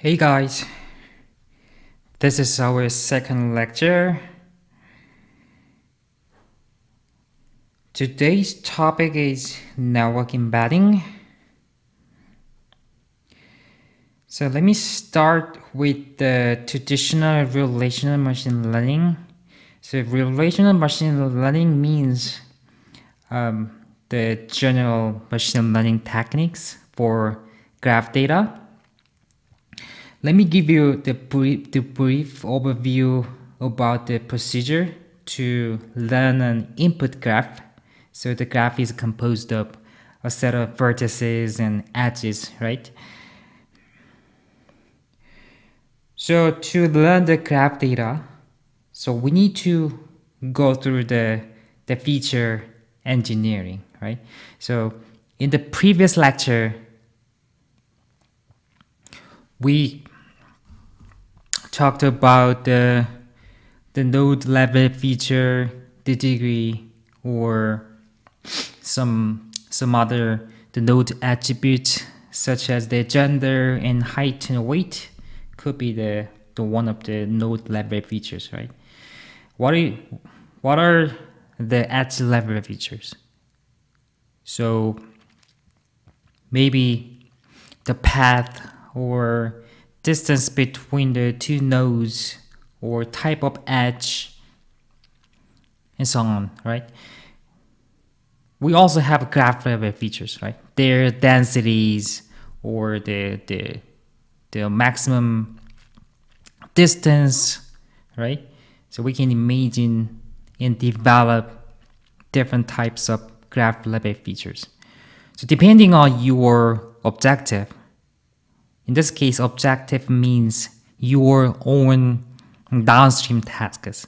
Hey guys, this is our second lecture. Today's topic is network embedding. So let me start with the traditional relational machine learning. So relational machine learning means the general machine learning techniques for graph data. Let me give you the brief overview about the procedure to learn an input graph. So the graph is composed of a set of vertices and edges, right? So to learn the graph data, so we need to go through the feature engineering, right? So in the previous lecture, we talked about the node level feature, the degree, or some other the node attributes such as the gender and height and weight could be the one of the node level features, right? What are the edge level features? So maybe the path or distance between the two nodes or type of edge and so on, right? We also have graph level features, right? Their densities or the maximum distance, right? So we can imagine and develop different types of graph level features. So depending on your objective, in this case, objective means your own downstream tasks.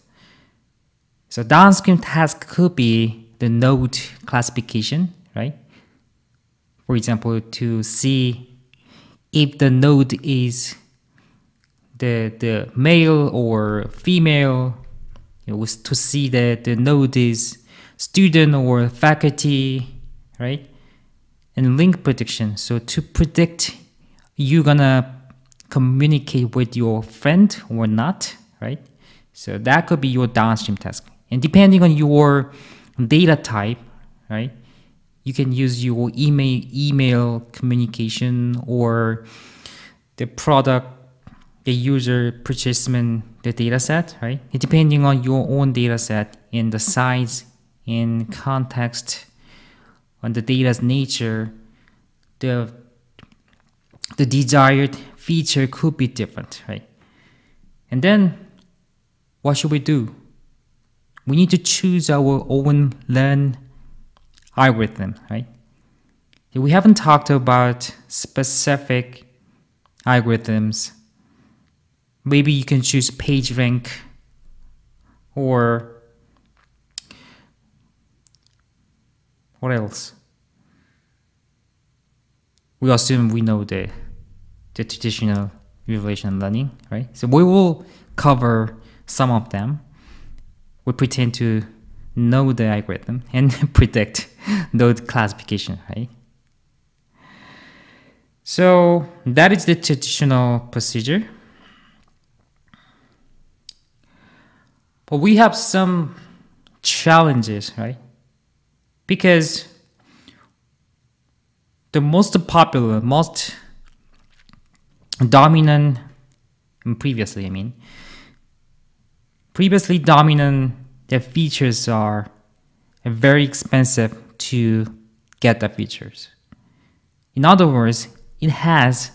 So downstream task could be the node classification, right? For example, to see if the node is the male or female, to see that the node is student or faculty, right? And link prediction. So to predict you're gonna communicate with your friend or not, right? So that could be your downstream task. And depending on your data type, right, you can use your email communication or the product, the user purchasement, the data set, right? And depending on your own data set and the size and context on the data's nature, the desired feature could be different, right? And then what should we do? We need to choose our own learn algorithm, right? We haven't talked about specific algorithms. Maybe you can choose PageRank or what else? We assume we know the traditional relational learning, right? So we will cover some of them. We pretend to know the algorithm and predict node classification, right? So that is the traditional procedure. But we have some challenges, right? Because the most popular, most dominant, previously dominant, the features are very expensive to get the features. In other words, it has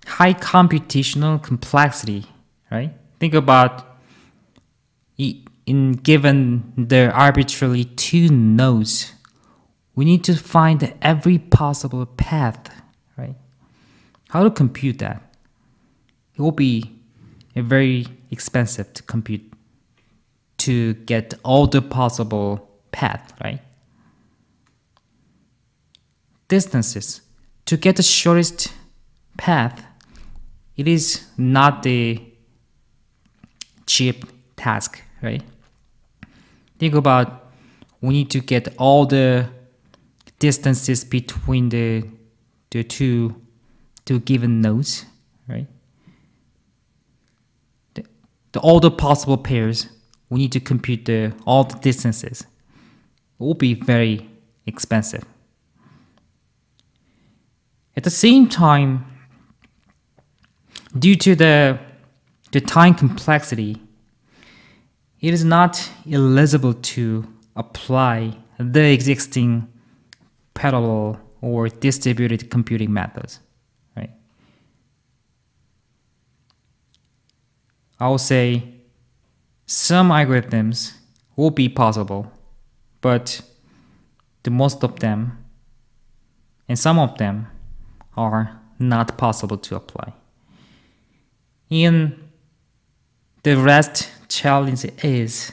high computational complexity, right? Think about given there are arbitrarily two nodes, we need to find every possible path, right? How to compute that? It will be very expensive to compute to get all the possible path, right? Distances. To get the shortest path, it is not the cheap task, right? Think about, we need to get all the distances between the two given nodes, right? all the possible pairs, we need to compute all the distances. It will be very expensive. At the same time, due to the time complexity, it is not eligible to apply the existing parallel or distributed computing methods, right? I will say some algorithms will be possible, but the most of them and some of them are not possible to apply. And the rest challenge is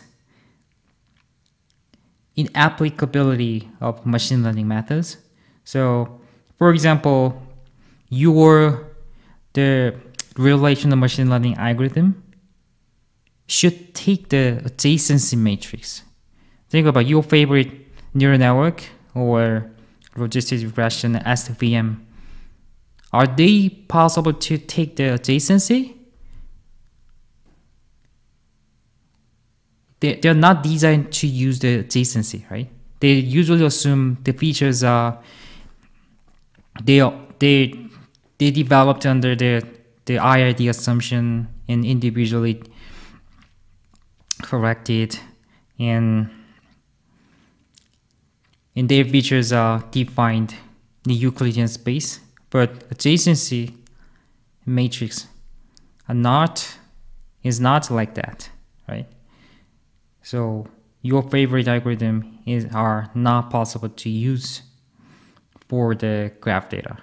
inapplicability of machine learning methods. So, for example, the relational machine learning algorithm should take the adjacency matrix. Think about your favorite neural network or logistic regression, SVM. Are they possible to take the adjacency? They're not designed to use the adjacency, right? They usually assume the features are they developed under the IRD assumption and individually corrected, and their features are defined in the Euclidean space. But adjacency matrix is not like that, right? So your favorite algorithm are not possible to use for the graph data.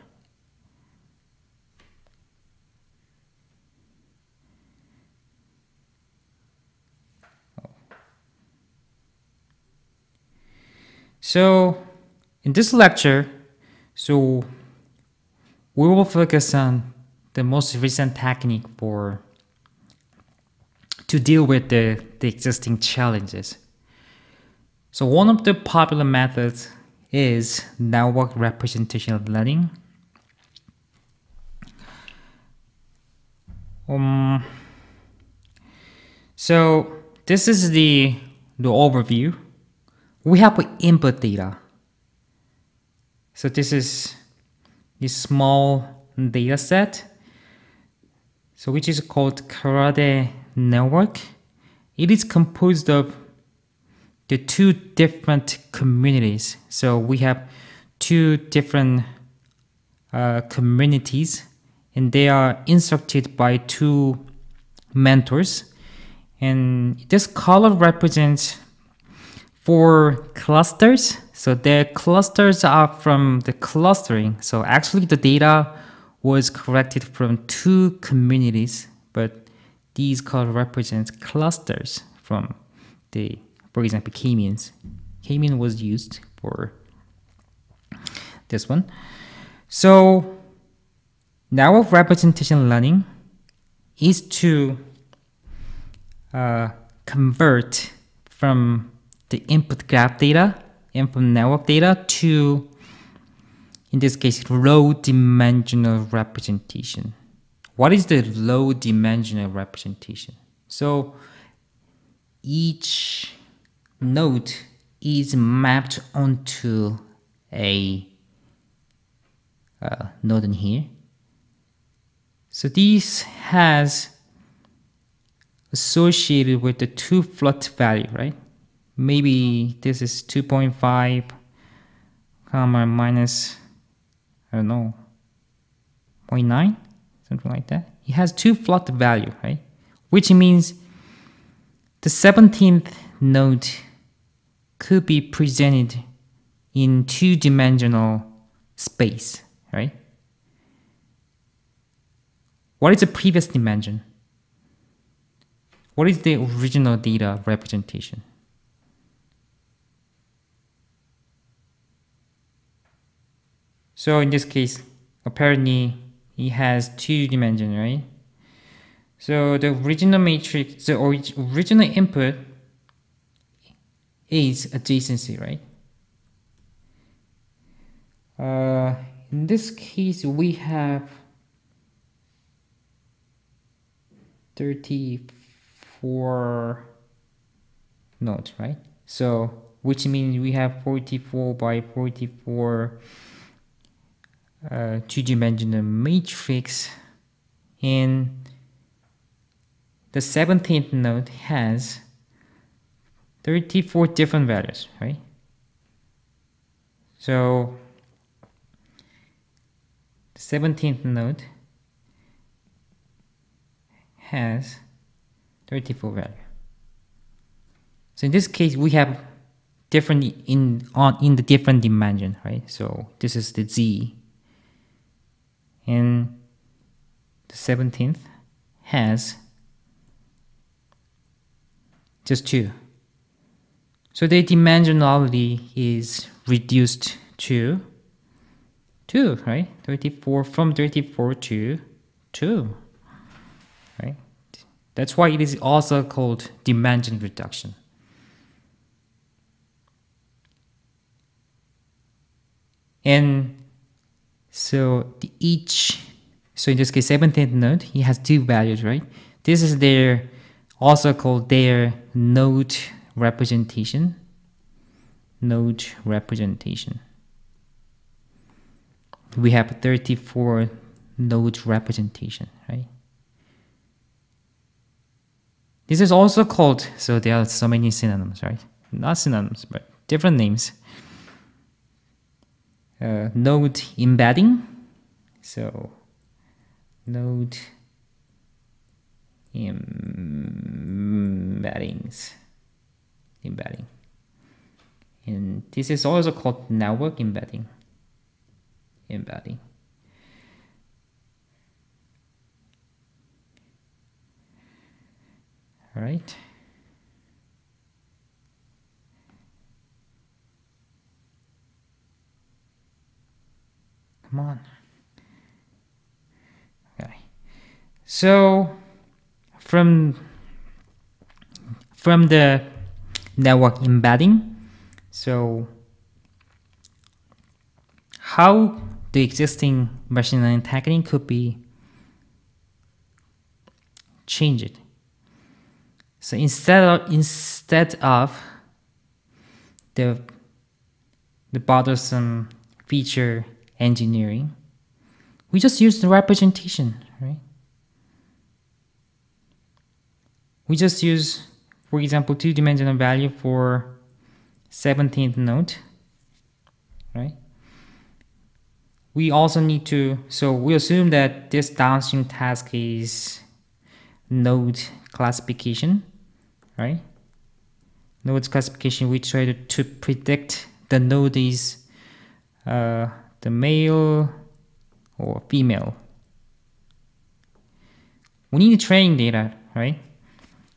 So in this lecture, we will focus on the most recent technique to deal with the existing challenges. So one of the popular methods is network representational learning. So this is the overview. We have input data. So this is a small data set, so which is called Karate network. It is composed of the two different communities. So we have two different communities, and they are instructed by two mentors. And this color represents 4 clusters. So the clusters are from the clustering. So actually the data was collected from 2 communities, but these color represents clusters from for example, K-means. K-mean was used for this one. So now representation learning is to convert from the input graph data and from network data to, in this case, low-dimensional representation. What is the low-dimensional representation? So each node is mapped onto a node in here. So this has associated with the 2 float value, right? Maybe this is 2.5 comma minus, I don't know, 0.9, something like that. It has 2 float value, right? Which means the 17th node could be presented in 2-dimensional space, right? What is the previous dimension? What is the original data representation? So in this case, apparently it has 2 dimensions, right? So the original matrix, the original input is adjacency, right? In this case, we have 34 4 nodes, right? So which means we have 44 by 44 two-dimensional matrix, and the 17th node has 34 different values, right? So the 17th node has 34 value. So in this case, we have different in the different dimension, right? So this is the Z, and the 17th has just 2. So the dimensionality is reduced to 2, right? 34 from 34 to 2, right? That's why it is also called dimension reduction. And so so in this case, 17th node, it has 2 values, right? This is also called their node representation. Node representation. We have 34 node representation, right? This is also called, so there are so many synonyms, right? Not synonyms, but different names. Node embedding. So node embedding. And this is also called network embedding. All right. Come on. Okay. So from the network embedding, so how the existing machine learning technique could be changed. So instead of the bothersome feature engineering, we just use the representation, right? We just use, for example, two-dimensional value for 17th node, right? We also need to, so we assume that this downstream task is node classification, right? Node classification, we try to predict the node is the male or female. We need training data, right?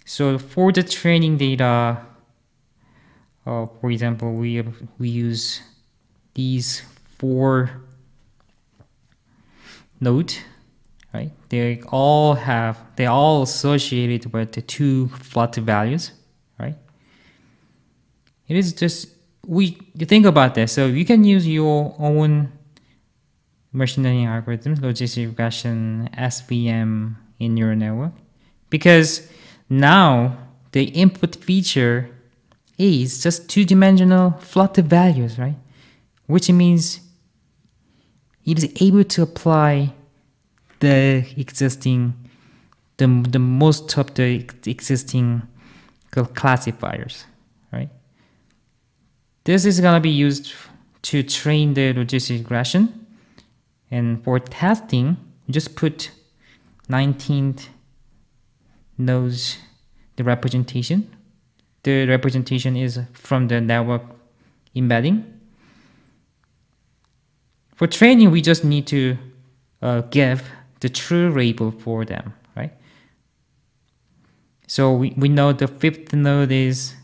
So for the training data, for example, we use these 4 nodes, right? They all associated with the 2 flutter values, right? It is just, you think about this. So you can use your own machine learning algorithms, logistic regression, SVM in your network, because now the input feature is just 2-dimensional flutter values, right? Which means it is able to apply the existing, the most of the existing classifiers, right? This is gonna be used to train the logistic regression, and for testing, just put 19th nodes the representation. The representation is from the network embedding. For training, we just need to give the true label for them, right? So we know the 5th node is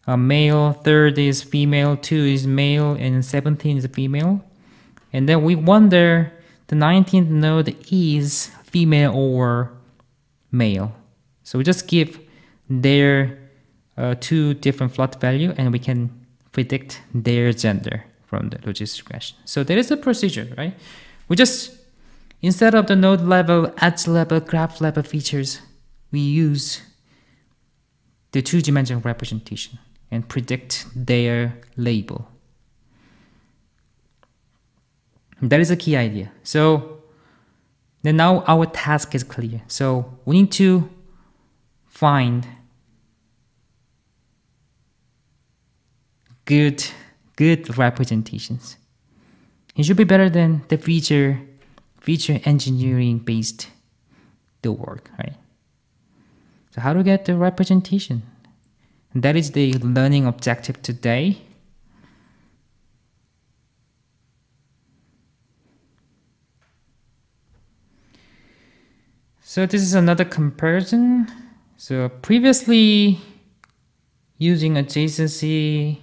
a male, 3rd is female, 2 is male, and 17 is female. And then we wonder the 19th node is female or male. So we just give their 2 different float value, and we can predict their gender from the logistic regression. So there is a procedure, right? We just, instead of the node level, edge level, graph level features, we use the two-dimensional representation and predict their label. That is a key idea. So then now our task is clear. So we need to find good representations. It should be better than the feature engineering based the work, right? So how to get the representation? And that is the learning objective today. So this is another comparison. So previously, using adjacency,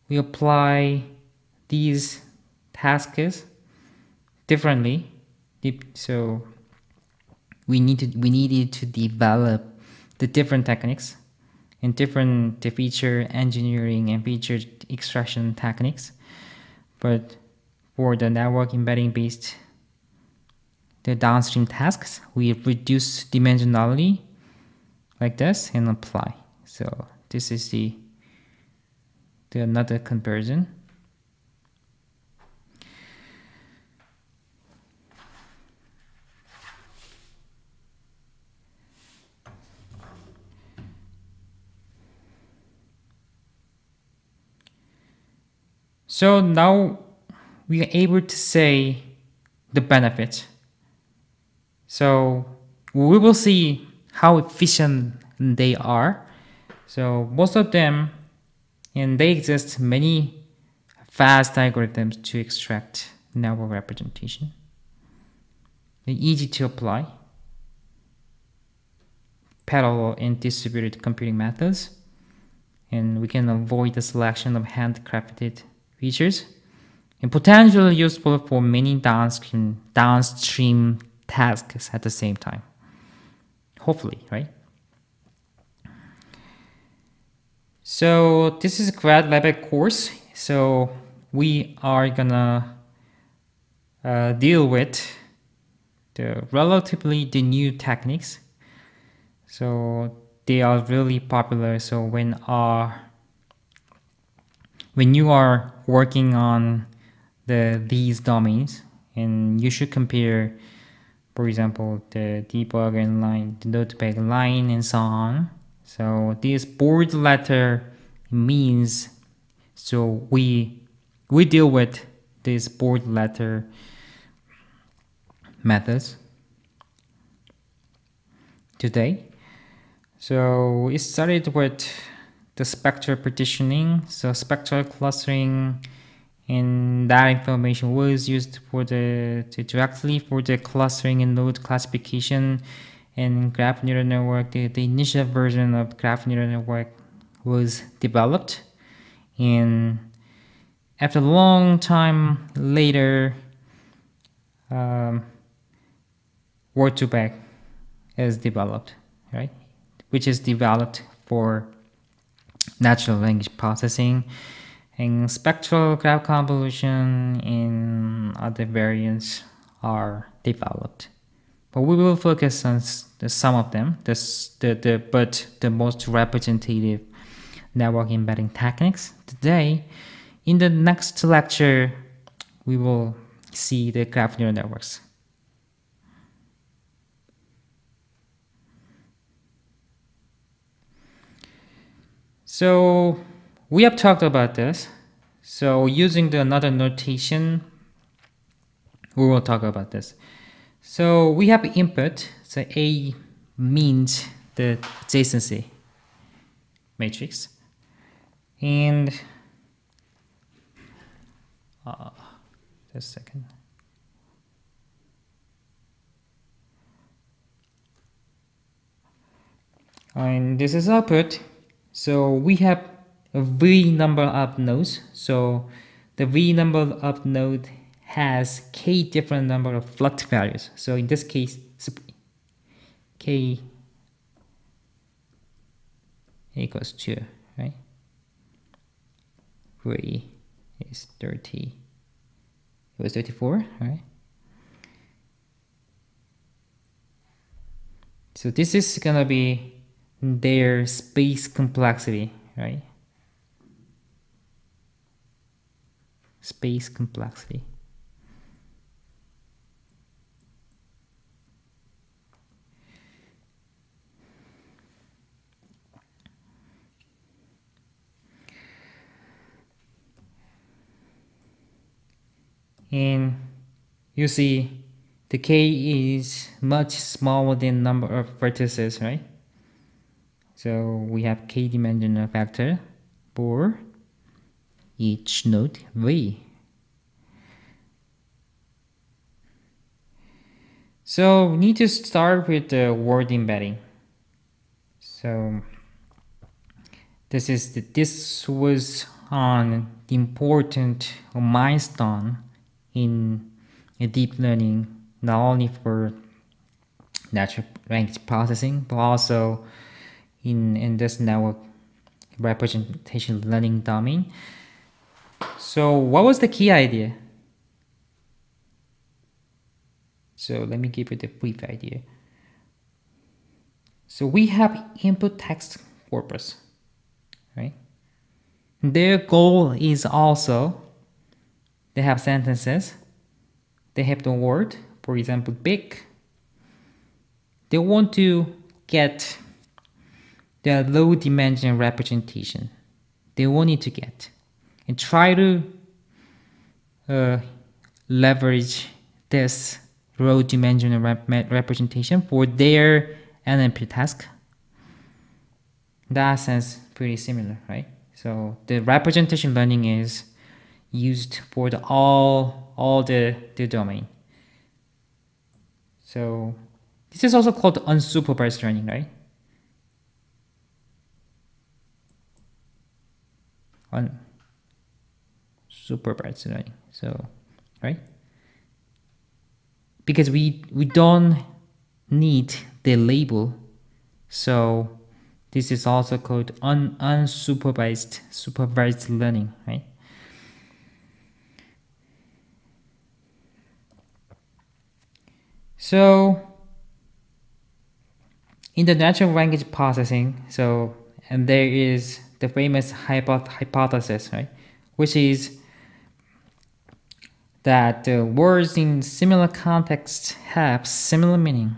we apply these tasks differently. So we needed to develop the different techniques and different feature engineering and feature extraction techniques. But for the network embedding based the downstream tasks, we reduce dimensionality like this and apply. So this is the another comparison. So now we are able to say the benefits. So we will see how efficient they are. So most of them, and they exist many fast algorithms to extract network representation. They're easy to apply. Parallel and distributed computing methods. And we can avoid the selection of handcrafted features. And potentially useful for many downstream tasks at the same time. Hopefully, right? So this is a grad level course. So we are gonna deal with relatively the new techniques. So they are really popular. So when you are working on these domains, and you should compare, for example, the debugger line, the notepad line, and so on. So this board letter means, so we deal with these board letter methods today. So it started with the spectral partitioning. So spectral clustering, and that information was used for directly for the clustering and node classification and graph neural network. The initial version of graph neural network was developed, and after a long time later, word-to-back is developed, right? Which is developed for natural language processing, and spectral graph convolution and other variants are developed. But we will focus on some of them, but the most representative network embedding techniques. Today, in the next lecture, we will see the graph neural networks. So we have talked about this. So using another notation, we will talk about this. So we have input. So A means the adjacency matrix. And just a second. And this is output. So we have a V number of nodes. So the V number of node has k different number of float values. So in this case, k equals 2, right? V is 30. It was 34, right? So this is gonna be their space complexity, right? Space complexity. And you see the k is much smaller than number of vertices, right? So we have k-dimensional vector for each node v. So we need to start with the word embedding. So this was an important milestone in deep learning, not only for natural language processing, but also in this network representation learning domain. So what was the key idea? So let me give you the brief idea. So we have input text corpus, right? Their goal is also, they have sentences, they have the word, for example, big. They want to get the low dimension representation. They want it to get and try to leverage this low dimensional representation for their NLP task. In that sense, pretty similar, right? So the representation learning is used for all the domain. So this is also called unsupervised learning, right? Unsupervised learning. So, right? Because we don't need the label, so this is also called supervised learning, right? So in the natural language processing, and there is the famous hypothesis, right, which is that words in similar contexts have similar meaning.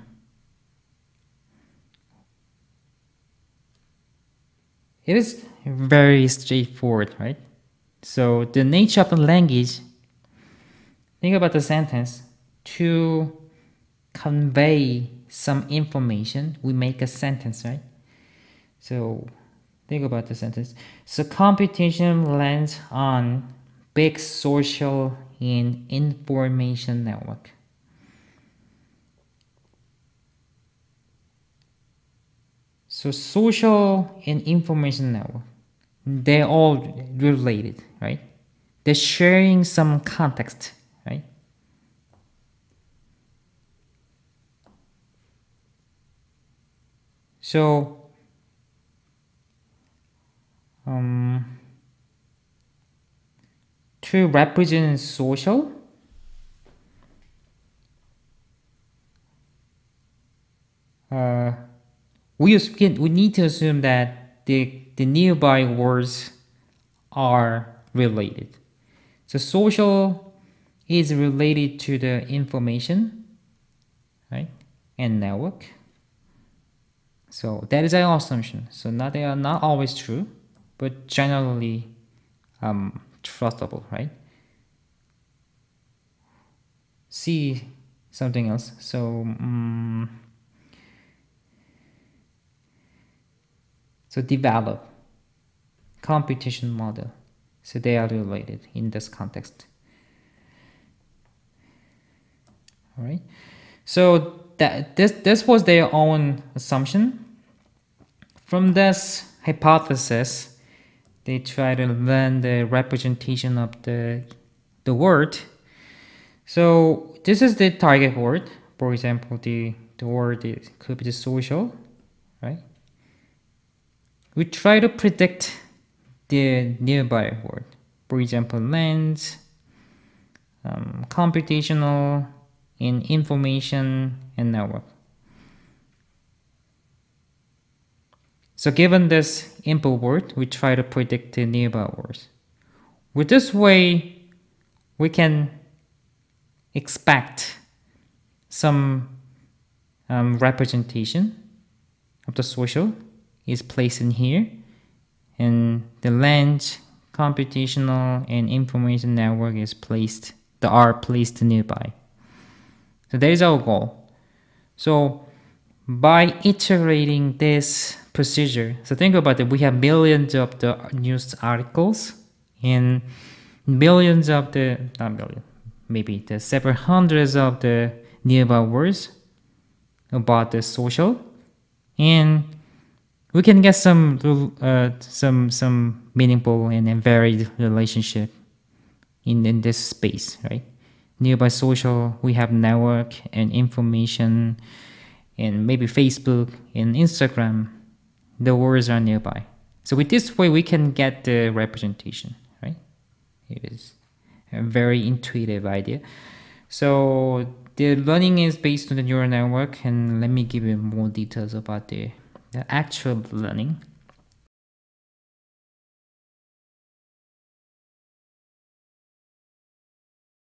It is very straightforward, right? So the nature of the language, think about the sentence. To convey some information, we make a sentence, right? So think about the sentence. So computation lands on big social and information network. So social and information network, they're all related, right? They're sharing some context, right? So to represent social, we need to assume that the nearby words are related. So social is related to the information, right, and network. So that is our assumption. So they are not always true, but generally trustable, right? See something else. So develop computation model. So they are related in this context. All right. So this was their own assumption. From this hypothesis, they try to learn the representation of the word. So this is the target word. For example, the word could be the social, right? We try to predict the nearby word. For example, lens, computational, and information and network. So given this input word, we try to predict the nearby words. With this way, we can expect some representation of the social is placed in here, and the length, computational, and information network is placed, the are placed nearby. So that is our goal. So by iterating this procedure, so think about it, we have millions of the news articles and billions of the, not billion, maybe the several hundreds of the nearby words about the social, and we can get some meaningful and varied relationship in this space, right? Nearby social, we have network and information, and maybe Facebook and Instagram, the words are nearby. So with this way, we can get the representation, right? It is a very intuitive idea. So the learning is based on the neural network, and let me give you more details about the actual learning.